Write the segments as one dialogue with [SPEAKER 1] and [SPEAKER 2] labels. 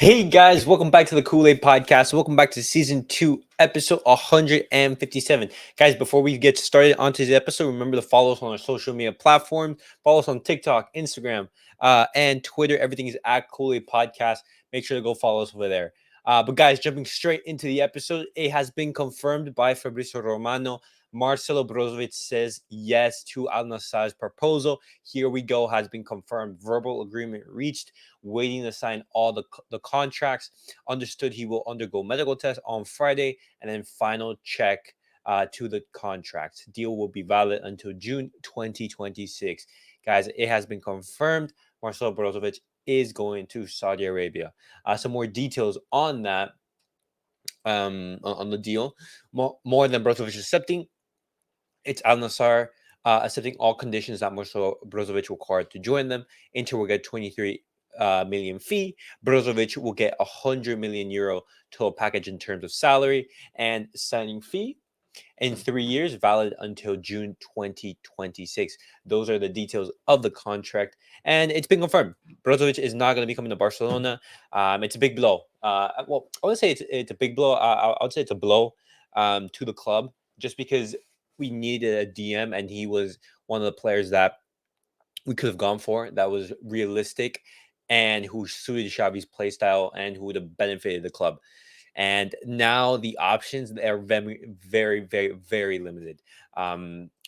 [SPEAKER 1] Hey guys, welcome back to the Kool-Aid Podcast. Welcome back to season 2, episode 157. Guys, before we get started on today's episode, remember to follow us on our social media platforms. Follow us on TikTok, Instagram, and Twitter. Everything is at Kool-Aid Podcast. Make sure to go follow us over there. But guys, jumping straight into the episode, it has been confirmed by Fabrizio Romano. Marcelo Brozovic says yes to Al Nassr's proposal. Here we go, has been confirmed. Verbal agreement reached, waiting to sign all the contracts. Understood he will undergo medical tests on Friday and then final check to the contract. Deal will be valid until June 2026. Guys, it has been confirmed. Marcelo Brozovic is going to Saudi Arabia. Some more details on that, on the deal. More than Brozovic accepting, it's Al Nassr accepting all conditions that Marcelo Brozovic required to join them. Inter will get 23 million fee. Brozovic will get 100 million euro total package in terms of salary and signing fee in 3 years, valid until June 2026. Those are the details of the contract, and it's been confirmed. Brozovic is not going to be coming to Barcelona. It's a big blow. Well, I would say it's a big blow. I would say it's a blow to the club, just because we needed a DM, and he was one of the players that we could have gone for, that was realistic and who suited Xavi's play style and who would have benefited the club. And now the options are very limited.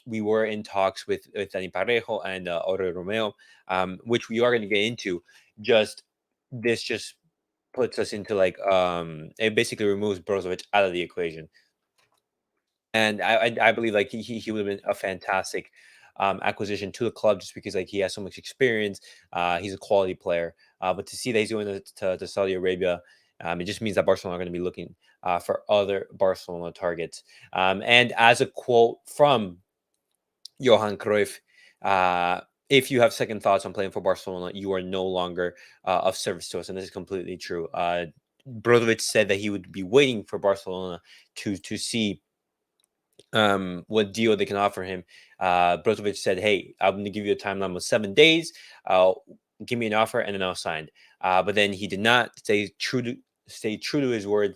[SPEAKER 1] We were in talks with Dani Parejo and Oriol Romeu, which we are going to get into. This just puts us into it basically removes Brozovic out of the equation. And I believe like he would have been a fantastic acquisition to the club, just because like he has so much experience. He's a quality player. But to see that he's going to Saudi Arabia, it just means that Barcelona are going to be looking for other Barcelona targets. And as a quote from Johan Cruyff, if you have second thoughts on playing for Barcelona, you are no longer of service to us. And this is completely true. Brozovic said that he would be waiting for Barcelona to see what deal they can offer him. Brozovic said, "Hey, I'm going to give you a timeline of 7 days. Give me an offer, and then I'll sign." But then he did not stay true to his word.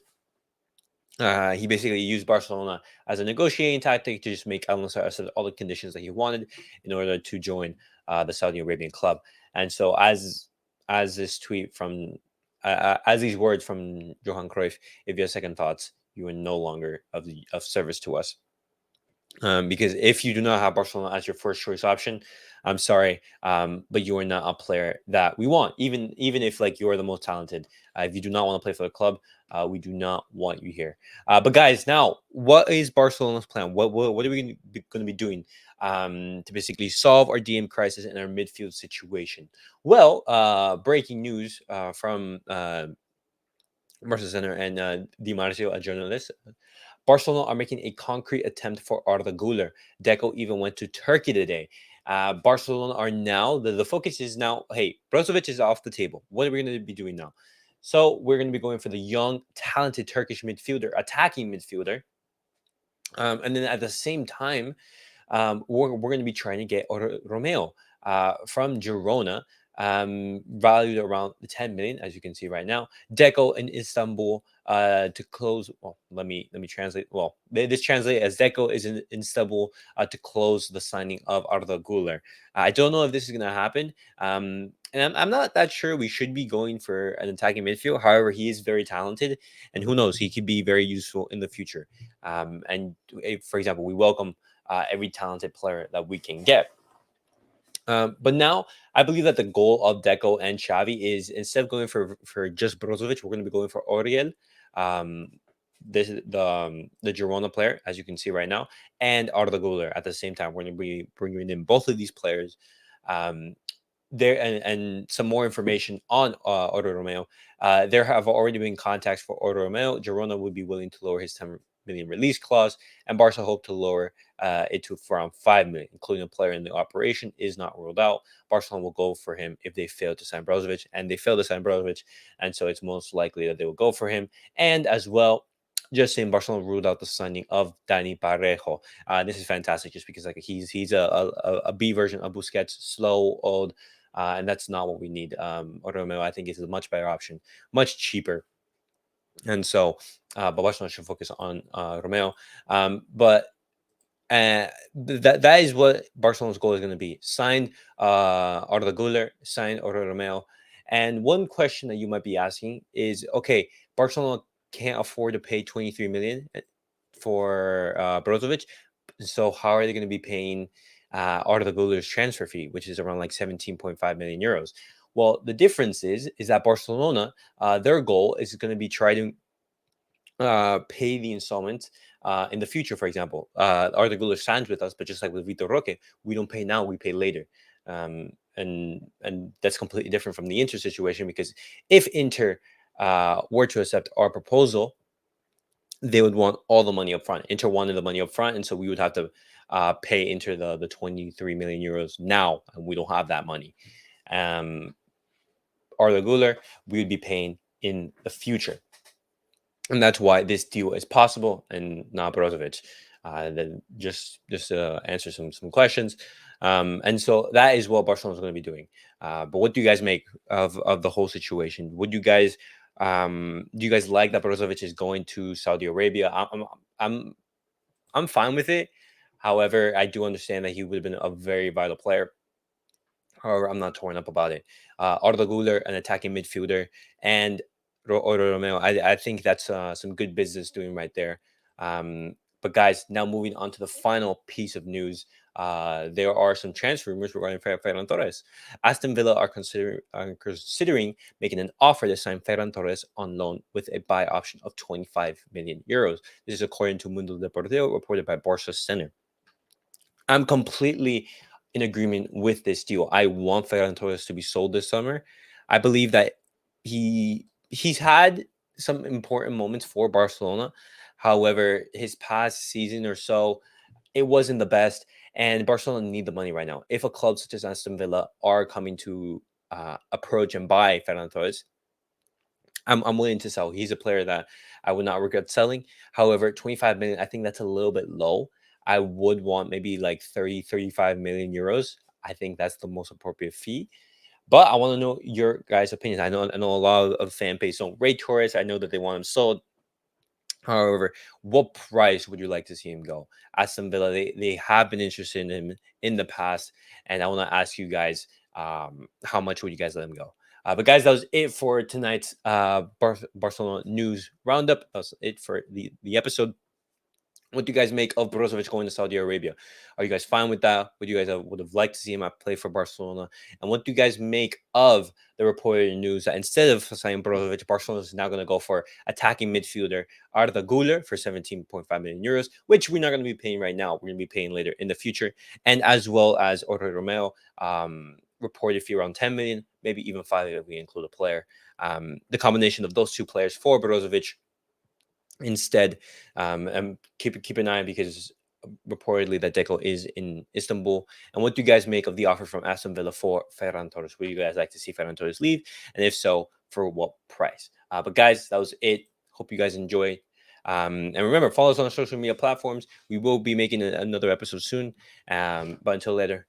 [SPEAKER 1] He basically used Barcelona as a negotiating tactic to just make Al Nassr accept all the conditions that he wanted in order to join the Saudi Arabian club. And so, as this tweet from, as these words from Johan Cruyff, if you have second thoughts, you are no longer of service to us. Because if you do not have Barcelona as your first choice option, I'm sorry, but you are not a player that we want. Even if like you are the most talented, if you do not want to play for the club, we do not want you here. But guys, now what is Barcelona's plan? What are we going to be doing to basically solve our DM crisis and our midfield situation? Well, breaking news from Marcel Center and Di Marzio, a journalist. Barcelona are making a concrete attempt for Arda Guler. Deco even went to Turkey today. Barcelona are now, the focus is now, hey, Brozovic is off the table. What are we going to be doing now? So we're going to be going for the young, talented Turkish midfielder, attacking midfielder. And then at the same time, we're going to be trying to get Romeo from Girona, valued around 10 million, as you can see right now. Deco in Istanbul to close. Well, let me translate. Well, this translate as Deco is in Istanbul to close the signing of Arda Guler. I don't know if this is going to happen. And I'm not that sure we should be going for an attacking midfield. However, he is very talented, and who knows, he could be very useful in the future. And if, for example, we welcome every talented player that we can get. But now I believe that the goal of Deco and Xavi is, instead of going for just Brozovic, we're going to be going for Oriol, this the Girona player, as you can see right now, and Arda Guler at the same time. We're going to be bringing in both of these players. There and some more information on Oriol Romeu. There have already been contacts for Oriol Romeu. Girona would be willing to lower his 10 million release clause, and Barca hope to lower it to around 5 million, including a player in the operation is not ruled out. Barcelona will go for him if they fail to sign Brozovic, and they fail to sign Brozovic, and so it's most likely that they will go for him. And as well, just saying, Barcelona ruled out the signing of Dani Parejo. This is fantastic, just because like he's a B version of Busquets, slow, old, and that's not what we need. Romeu, I think, is a much better option, much cheaper. And so, but Barcelona should focus on Romeo. But that is what Barcelona's goal is going to be. Signed Arda Guler, signed Oriol Romeu. And one question that you might be asking is, okay, Barcelona can't afford to pay 23 million for Brozovic. So how are they going to be paying Arda Guler's transfer fee, which is around like 17.5 million euros? Well, the difference is that Barcelona, their goal is going to be trying to pay the installment in the future. For example, Arda Guler signs with us, but just like with Vitor Roque, we don't pay now, we pay later. And that's completely different from the Inter situation, because if Inter were to accept our proposal, they would want all the money up front. Inter wanted the money up front, and so we would have to pay Inter the 23 million euros now, and we don't have that money. Arda Guler, we would be paying in the future. And that's why this deal is possible and not Brozovic. Then just answer some questions. And so that is what Barcelona is going to be doing. But what do you guys make of the whole situation? Would you guys do you guys like that Brozovic is going to Saudi Arabia? I'm fine with it. However, I do understand that he would have been a very vital player. However, I'm not torn up about it. Arda Guler, an attacking midfielder, and Oriol Romeu. I think that's some good business doing right there. But guys, now moving on to the final piece of news. There are some transfer rumors regarding Ferran Torres. Aston Villa are considering making an offer to sign Ferran Torres on loan with a buy option of 25 million euros. This is according to Mundo Deportivo, reported by Barca Center. I'm completely in agreement with this deal. I want Ferran Torres to be sold this summer. I believe that he's had some important moments for Barcelona. However, his past season or so, it wasn't the best, and Barcelona need the money right now. If a club such as Aston Villa are coming to approach and buy Ferran Torres, I'm willing to sell. He's a player that I would not regret selling. However, 25 million, I think that's a little bit low. I would want maybe like 30, 35 million euros. I think that's the most appropriate fee. But I want to know your guys' opinions. I know a lot of fan base don't rate Torres. I know that they want him sold. However, what price would you like to see him go? Aston Villa, they have been interested in him in the past, and I want to ask you guys, how much would you guys let him go? But guys, that was it for tonight's Barcelona news roundup. That was it for the episode. What do you guys make of Brozovic going to Saudi Arabia? Are you guys fine with that? Would you guys would have liked to see him play for Barcelona? And what do you guys make of the reported news that instead of signing Brozovic, Barcelona is now going to go for attacking midfielder Arda Guler for 17.5 million euros, which we're not going to be paying right now. We're going to be paying later in the future. And as well as Oriol Romeu, reported fee around 10 million, maybe even 5 if we include a player. The combination of those two players for Brozovic instead, and keep an eye, because reportedly that Deco is in Istanbul. And what do you guys make of the offer from Aston Villa for Ferran Torres? Would you guys like to see Ferran Torres leave? And if so, for what price? But guys, that was it. Hope you guys enjoy. And remember, follow us on our social media platforms. We will be making another episode soon. But until later,